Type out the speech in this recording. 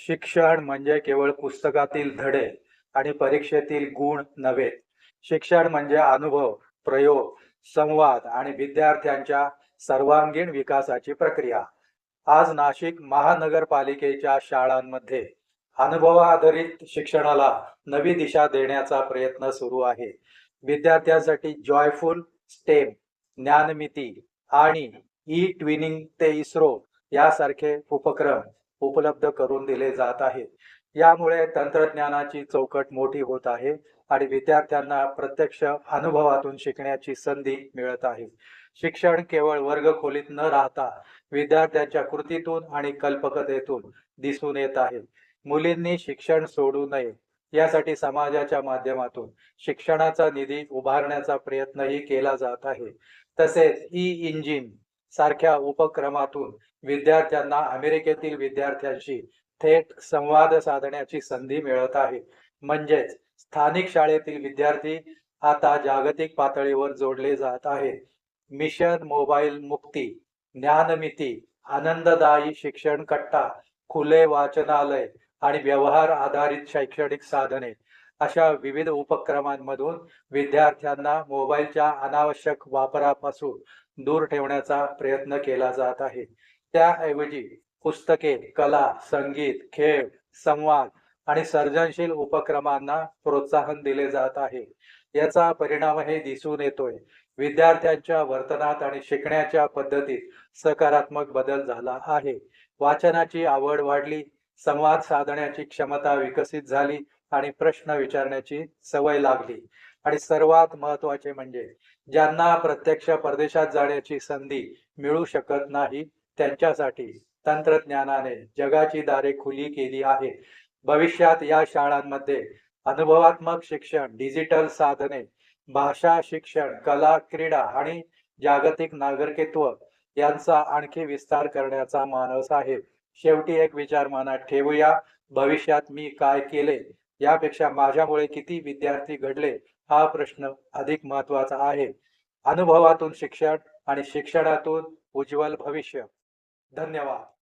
शिक्षण म्हणजे केवळ पुस्तकातील धडे आणि परीक्षेतील गुण नव्हे. शिक्षण म्हणजे अनुभव, प्रयोग, संवाद आणि विद्यार्थ्यांच्या सर्वांगीण विकासाची प्रक्रिया. आज नाशिक महानगरपालिकेच्या शाळांमध्ये अनुभवाधारित शिक्षणाला नवी दिशा देण्याचा प्रयत्न सुरू आहे. विद्यार्थ्यांसाठी जॉयफुल स्टेम, ज्ञानमिती आणि ई ट्विनिंग ते इस्रो यासारखे उपक्रम उपलब्ध करून दिले जात आहेत. यामुळे तंत्रज्ञानाची चौकट मोठी होत आहे आणि विद्यार्थ्यांना प्रत्यक्ष अनुभवातून शिकण्याची संधी मिळत आहे. शिक्षण केवळ वर्गखोलीत न राहता विद्यार्थ्यांच्या कृतीतून आणि कल्पकतेतून दिसून येत आहे. मुलींनी शिक्षण सोडू नये यासाठी समाजाच्या माध्यमातून शिक्षणाचा निधी उभारण्याचा प्रयत्नही केला जात आहे. तसेच ई इंजिन सारख्या उपक्रमातून विद्यार्थ्यांना अमेरिकेतील विद्यार्थ्यांशी थेट संवाद साधण्याची संधी मिळत आहे. म्हणजेच स्थानिक शाळेतील विद्यार्थी आता जागतिक पातळीवर जोडले जात आहेत. मिशन मोबाईल मुक्ती, ज्ञानमिती, आनंददायी शिक्षण कट्टा, खुले वाचनालय आणि व्यवहार आधारित शैक्षणिक साधने अशा विविध उपक्रमांमधून विद्यार्थ्यांना मोबाईलच्या अनावश्यक वापरापासून दूर ठेवण्याचा प्रयत्न केला जात आहे. त्याऐवजी पुस्तके, कला, संगीत, खेळ, संवाद आणि सर्जनशील उपक्रमांना प्रोत्साहन दिले जात आहे. याचा परिणामही दिसून येतोय. विद्यार्थ्यांच्या वर्तनात आणि शिकण्याच्या पद्धतीत सकारात्मक बदल झाला आहे. वाचनाची आवड वाढली, संवाद साधण्याची क्षमता विकसित झाली आणि प्रश्न विचारण्याची सवय लागली. आणि सर्वात महत्त्वाचे म्हणजे ज्यांना प्रत्यक्ष परदेशात जाण्याची संधी मिळू शकत नाही, त्यांच्यासाठी तंत्रज्ञानाने जगाची दारे खुली केली आहे. भविष्यात या शाळांमध्ये अनुभवात्मक शिक्षण, डिजिटल साधने, भाषा शिक्षण, कला, क्रीडा आणि जागतिक नागरिकत्व यांचा आणखी विस्तार करण्याचा मानस आहे. शेवटी एक विचार मनात ठेवूया, भविष्यात मी काय केले यापेक्षा माझ्यामुळे किती विद्यार्थी घडले हा प्रश्न अधिक महत्त्वाचा आहे. अनुभवातून शिक्षण आणि शिक्षणातून उज्ज्वल भविष्य. धन्यवाद.